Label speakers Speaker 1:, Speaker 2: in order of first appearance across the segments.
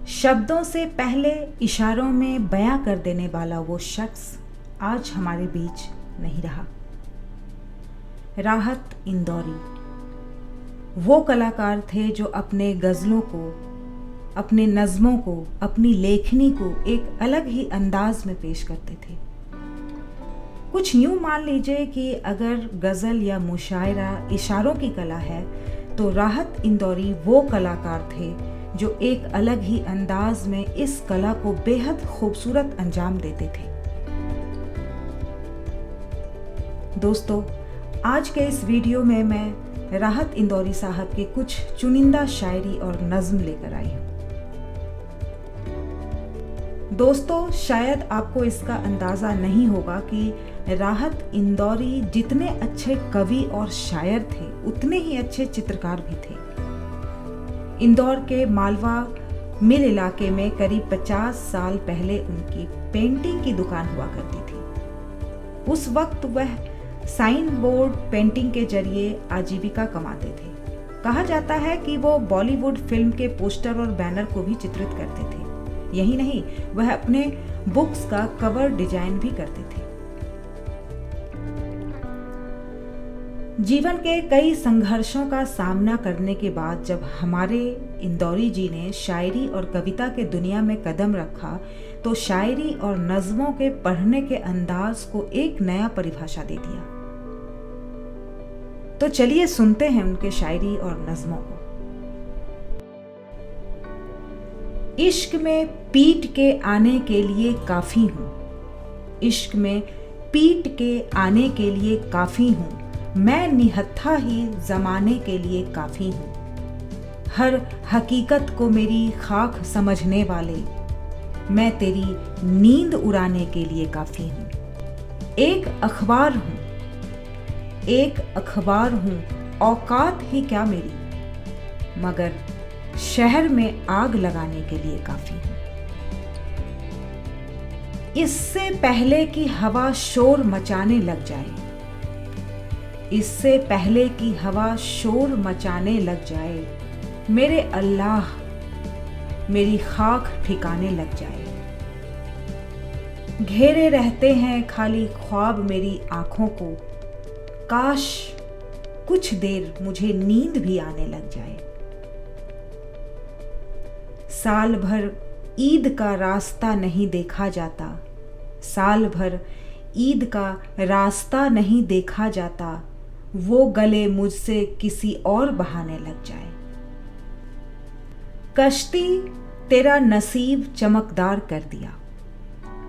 Speaker 1: शब्दों से पहले इशारों में बयां कर देने वाला वो शख्स आज हमारे बीच नहीं रहा। राहत इंदौरी वो कलाकार थे जो अपने गज़लों को, अपने नज़्मों को, अपनी लेखनी को एक अलग ही अंदाज में पेश करते थे। कुछ यूँ मान लीजिए कि अगर गज़ल या मुशायरा इशारों की कला है तो राहत इंदौरी वो कलाकार थे जो एक अलग ही अंदाज में इस कला को बेहद खूबसूरत अंजाम देते थे। दोस्तों, आज के इस वीडियो में मैं राहत इंदौरी साहब के कुछ चुनिंदा शायरी और नज़्म लेकर आई हूँ। दोस्तों, शायद आपको इसका अंदाज़ा नहीं होगा कि राहत इंदौरी जितने अच्छे कवि और शायर थे उतने ही अच्छे चित्रकार भी थे। इंदौर के मालवा मिल इलाके में करीब 50 साल पहले उनकी पेंटिंग की दुकान हुआ करती थी। उस वक्त वह साइन बोर्ड पेंटिंग के जरिए आजीविका कमाते थे। कहा जाता है कि वो बॉलीवुड फिल्म के पोस्टर और बैनर को भी चित्रित करते थे। यही नहीं, वह अपने बुक्स का कवर डिजाइन भी करते थे। जीवन के कई संघर्षों का सामना करने के बाद जब हमारे इंदौरी जी ने शायरी और कविता के दुनिया में कदम रखा तो शायरी और नज़्मों के पढ़ने के अंदाज को एक नया परिभाषा दे दिया। तो चलिए सुनते हैं उनके शायरी और नज़्मों को। इश्क में पीट के आने के लिए काफ़ी हूँ, इश्क में पीट के आने के लिए काफ़ी हूँ, मैं निहत्था ही ज़माने के लिए काफ़ी हूँ। हर हकीकत को मेरी खाक समझने वाले, मैं तेरी नींद उड़ाने के लिए काफ़ी हूँ। एक अखबार हूँ, एक अखबार हूँ, औकात ही क्या मेरी, मगर शहर में आग लगाने के लिए काफ़ी हूँ। इससे पहले कि हवा शोर मचाने लग जाए, इससे पहले कि हवा शोर मचाने लग जाए, मेरे अल्लाह मेरी खाक ठिकाने लग जाए। घेरे रहते हैं खाली ख्वाब मेरी आंखों को, काश कुछ देर मुझे नींद भी आने लग जाए। साल भर ईद का रास्ता नहीं देखा जाता, साल भर ईद का रास्ता नहीं देखा जाता, वो गले मुझसे किसी और बहाने लग जाए। कश्ती तेरा नसीब चमकदार कर दिया,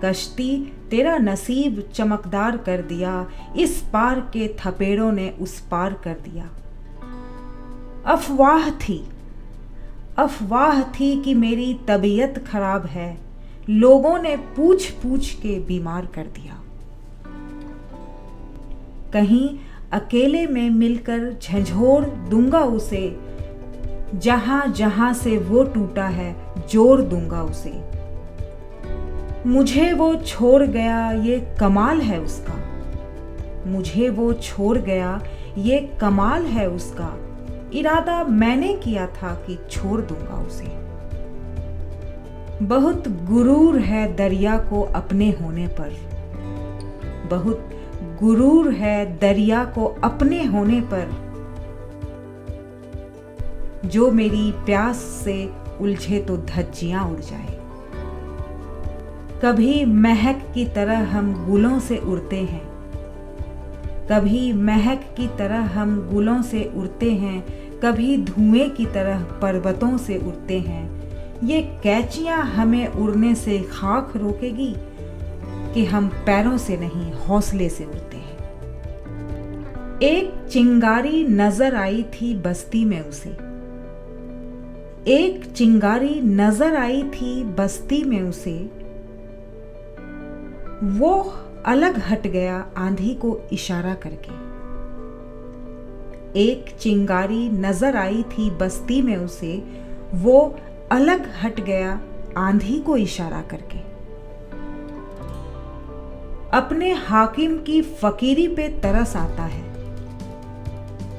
Speaker 1: कश्ती तेरा नसीब चमकदार कर दिया, इस पार के थपेड़ों ने उस पार कर दिया। अफवाह थी कि मेरी तबीयत खराब है, लोगों ने पूछ पूछ के बीमार कर दिया। कहीं अकेले में मिलकर झंझोर दूंगा उसे, जहां जहां से वो टूटा है जोड़ दूंगा उसे। मुझे वो छोड़ गया ये कमाल है उसका, मुझे वो छोड़ गया ये कमाल है उसका, इरादा मैंने किया था कि छोड़ दूंगा उसे। बहुत गुरूर है दरिया को अपने होने पर, बहुत गुरूर है दरिया को अपने होने पर, जो मेरी प्यास से उलझे तो धज्जियां उड़ जाए। कभी महक की तरह हम गुलों से उड़ते हैं, कभी महक की तरह हम गुलों से उड़ते हैं, कभी धुएं की तरह पर्वतों से उड़ते हैं। ये कैचियां हमें उड़ने से खाक रोकेगी कि हम पैरों से नहीं हौसले से उड़ते हैं। एक चिंगारी नजर आई थी बस्ती में उसे, एक चिंगारी नजर आई थी बस्ती में उसे, वो अलग हट गया आंधी को इशारा करके। एक चिंगारी नजर आई थी बस्ती में उसे, वो अलग हट गया आंधी को इशारा करके। अपने हाकिम की फकीरी पे तरस आता है,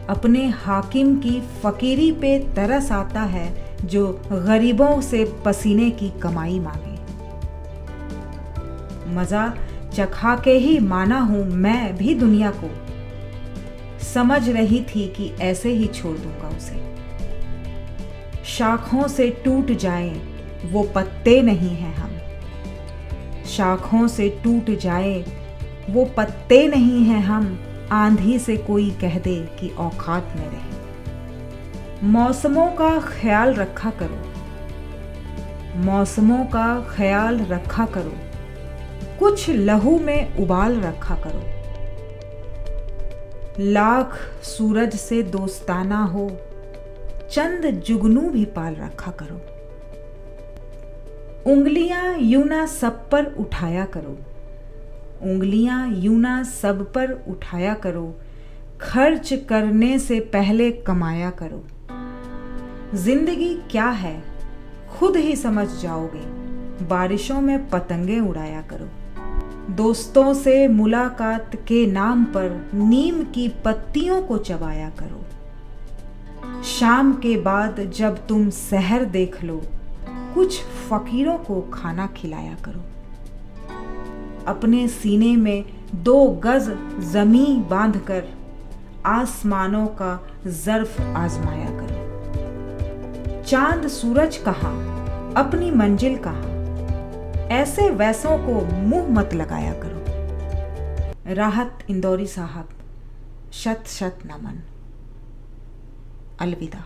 Speaker 1: अपने हाकिम की फकीरी पे तरस आता है, जो गरीबों से पसीने की कमाई मांगे। मजा चखा के ही माना हूं मैं भी दुनिया को, समझ रही थी कि ऐसे ही छोड़ दूंगा उसे। शाखों से टूट जाएं वो पत्ते नहीं हैं हम, शाखों से टूट जाएं वो पत्ते नहीं हैं हम, आंधी से कोई कह दे कि औकात में रहे। मौसमों का ख्याल रखा करो, मौसमों का ख्याल रखा करो, कुछ लहू में उबाल रखा करो। लाख सूरज से दोस्ताना हो, चंद जुगनू भी पाल रखा करो। उंगलियां यूं ना सब पर उठाया करो, उंगलियां यूं ना सब पर उठाया करो, खर्च करने से पहले कमाया करो। जिंदगी क्या है खुद ही समझ जाओगे, बारिशों में पतंगे उड़ाया करो। दोस्तों से मुलाकात के नाम पर नीम की पत्तियों को चबाया करो। शाम के बाद जब तुम सहर देख लो, कुछ फकीरों को खाना खिलाया करो। अपने सीने में 2 गज जमीन बांधकर आसमानों का ज़र्फ आजमाया करो। चांद सूरज कहाँ, अपनी मंजिल कहाँ, ऐसे वैसों को मुंह मत लगाया करो। राहत इंदौरी साहब, शत शत नमन। अलविदा।